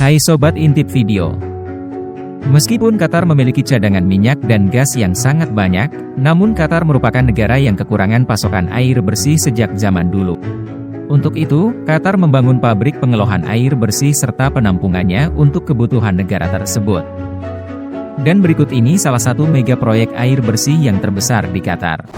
Hai Sobat Intip Video. Meskipun Qatar memiliki cadangan minyak dan gas yang sangat banyak, namun Qatar merupakan negara yang kekurangan pasokan air bersih sejak zaman dulu. Untuk itu, Qatar membangun pabrik pengolahan air bersih serta penampungannya untuk kebutuhan negara tersebut. Dan berikut ini salah satu mega proyek air bersih yang terbesar di Qatar.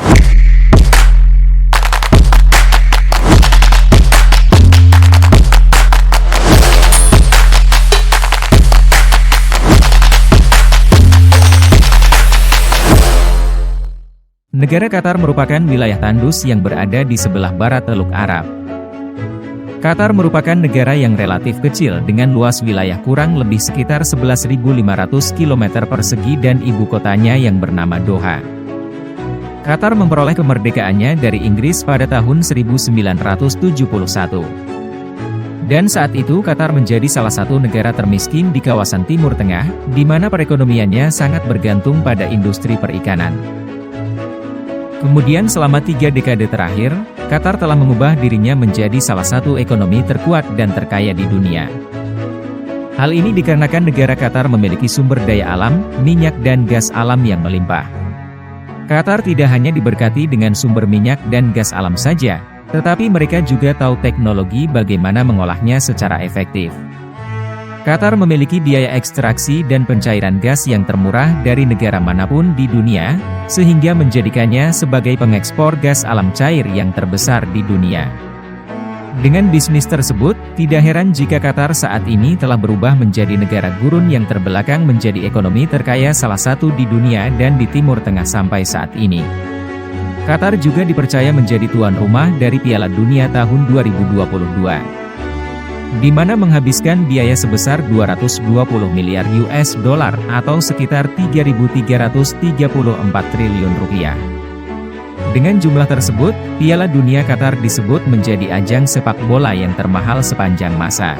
Negara Qatar merupakan wilayah tandus yang berada di sebelah barat Teluk Arab. Qatar merupakan negara yang relatif kecil dengan luas wilayah kurang lebih sekitar 11.500 km persegi dan ibu kotanya yang bernama Doha. Qatar memperoleh kemerdekaannya dari Inggris pada tahun 1971. Dan saat itu Qatar menjadi salah satu negara termiskin di kawasan Timur Tengah, di mana perekonomiannya sangat bergantung pada industri perikanan. Kemudian selama 3 dekade terakhir, Qatar telah mengubah dirinya menjadi salah satu ekonomi terkuat dan terkaya di dunia. Hal ini dikarenakan negara Qatar memiliki sumber daya alam, minyak dan gas alam yang melimpah. Qatar tidak hanya diberkati dengan sumber minyak dan gas alam saja, tetapi mereka juga tahu teknologi bagaimana mengolahnya secara efektif. Qatar memiliki biaya ekstraksi dan pencairan gas yang termurah dari negara manapun di dunia, sehingga menjadikannya sebagai pengekspor gas alam cair yang terbesar di dunia. Dengan bisnis tersebut, tidak heran jika Qatar saat ini telah berubah menjadi negara gurun yang terbelakang menjadi ekonomi terkaya salah satu di dunia dan di Timur Tengah sampai saat ini. Qatar juga dipercaya menjadi tuan rumah dari Piala Dunia tahun 2022. Di mana menghabiskan biaya sebesar 220 miliar US dollar atau sekitar 3.334 triliun rupiah. Dengan jumlah tersebut, Piala Dunia Qatar disebut menjadi ajang sepak bola yang termahal sepanjang masa.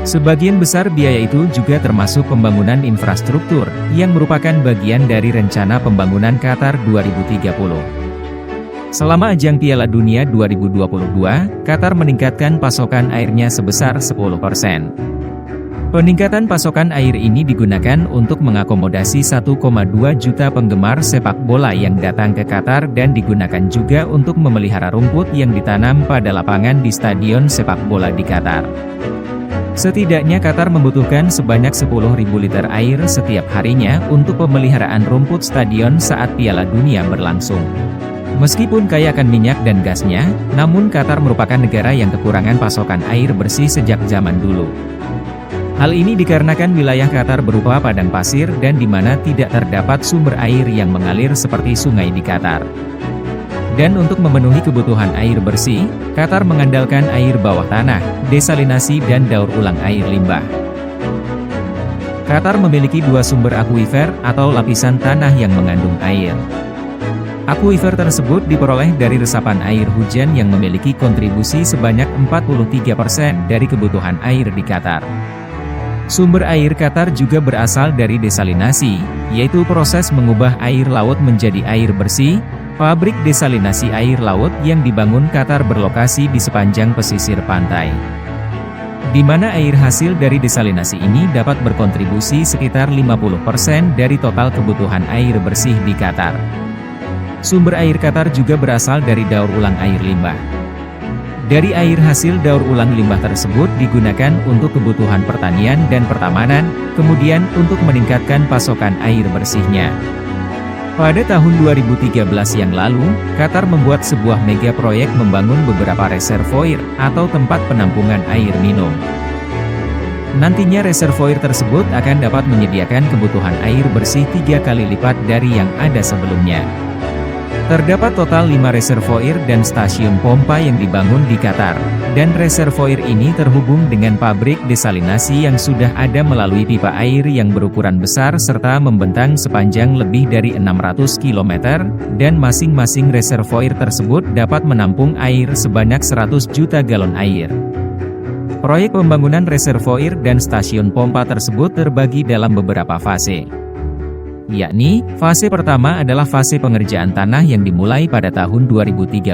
Sebagian besar biaya itu juga termasuk pembangunan infrastruktur, yang merupakan bagian dari rencana pembangunan Qatar 2030. Selama ajang Piala Dunia 2022, Qatar meningkatkan pasokan airnya sebesar 10%. Peningkatan pasokan air ini digunakan untuk mengakomodasi 1,2 juta penggemar sepak bola yang datang ke Qatar dan digunakan juga untuk memelihara rumput yang ditanam pada lapangan di stadion sepak bola di Qatar. Setidaknya Qatar membutuhkan sebanyak 10.000 liter air setiap harinya untuk pemeliharaan rumput stadion saat Piala Dunia berlangsung. Meskipun kaya akan minyak dan gasnya, namun Qatar merupakan negara yang kekurangan pasokan air bersih sejak zaman dulu. Hal ini dikarenakan wilayah Qatar berupa padang pasir dan di mana tidak terdapat sumber air yang mengalir seperti sungai di Qatar. Dan untuk memenuhi kebutuhan air bersih, Qatar mengandalkan air bawah tanah, desalinasi dan daur ulang air limbah. Qatar memiliki 2 sumber akuifer atau lapisan tanah yang mengandung air. Akuifer tersebut diperoleh dari resapan air hujan yang memiliki kontribusi sebanyak 43% dari kebutuhan air di Qatar. Sumber air Qatar juga berasal dari desalinasi, yaitu proses mengubah air laut menjadi air bersih. Pabrik desalinasi air laut yang dibangun Qatar berlokasi di sepanjang pesisir pantai, di mana air hasil dari desalinasi ini dapat berkontribusi sekitar 50% dari total kebutuhan air bersih di Qatar. Sumber air Qatar juga berasal dari daur ulang air limbah. Dari air hasil daur ulang limbah tersebut digunakan untuk kebutuhan pertanian dan pertamanan, kemudian untuk meningkatkan pasokan air bersihnya. Pada tahun 2013 yang lalu, Qatar membuat sebuah mega proyek membangun beberapa reservoir atau tempat penampungan air minum. Nantinya reservoir tersebut akan dapat menyediakan kebutuhan air bersih 3 kali lipat dari yang ada sebelumnya. Terdapat total 5 reservoir dan stasiun pompa yang dibangun di Qatar, dan reservoir ini terhubung dengan pabrik desalinasi yang sudah ada melalui pipa air yang berukuran besar serta membentang sepanjang lebih dari 600 km, dan masing-masing reservoir tersebut dapat menampung air sebanyak 100 juta galon air. Proyek pembangunan reservoir dan stasiun pompa tersebut terbagi dalam beberapa fase. Yakni, fase pertama adalah fase pengerjaan tanah yang dimulai pada tahun 2013.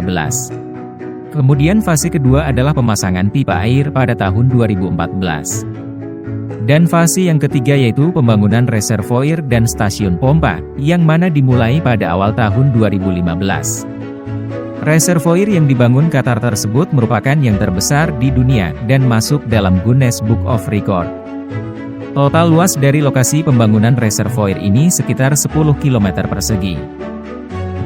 Kemudian fase kedua adalah pemasangan pipa air pada tahun 2014. Dan fase yang ketiga yaitu pembangunan reservoir dan stasiun pompa, yang mana dimulai pada awal tahun 2015. Reservoir yang dibangun Qatar tersebut merupakan yang terbesar di dunia, dan masuk dalam Guinness Book of Record. Total luas dari lokasi pembangunan reservoir ini sekitar 10 km persegi.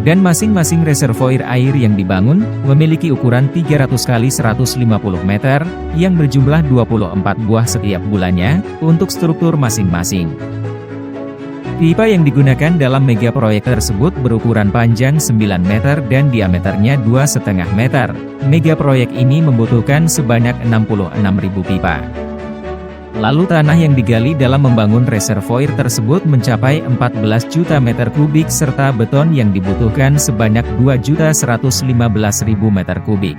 Dan masing-masing reservoir air yang dibangun, memiliki ukuran 300 x 150 meter, yang berjumlah 24 buah setiap bulannya, untuk struktur masing-masing. Pipa yang digunakan dalam mega proyek tersebut berukuran panjang 9 meter dan diameternya 2,5 meter. Mega proyek ini membutuhkan sebanyak 66.000 pipa. Lalu tanah yang digali dalam membangun reservoir tersebut mencapai 14 juta meter kubik serta beton yang dibutuhkan sebanyak 2.115.000 meter kubik.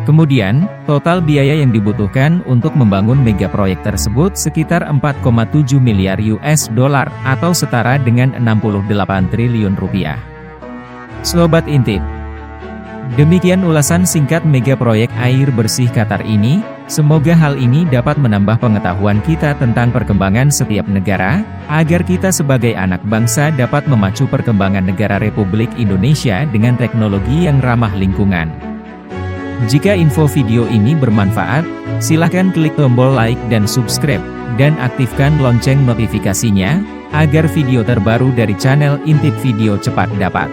Kemudian, total biaya yang dibutuhkan untuk membangun mega proyek tersebut sekitar 4,7 miliar US dollar atau setara dengan 68 triliun rupiah. Sobat Intip, demikian ulasan singkat mega proyek air bersih Qatar ini. Semoga hal ini dapat menambah pengetahuan kita tentang perkembangan setiap negara, agar kita sebagai anak bangsa dapat memacu perkembangan negara Republik Indonesia dengan teknologi yang ramah lingkungan. Jika info video ini bermanfaat, silakan klik tombol like dan subscribe, dan aktifkan lonceng notifikasinya, agar video terbaru dari channel Intip Video cepat dapat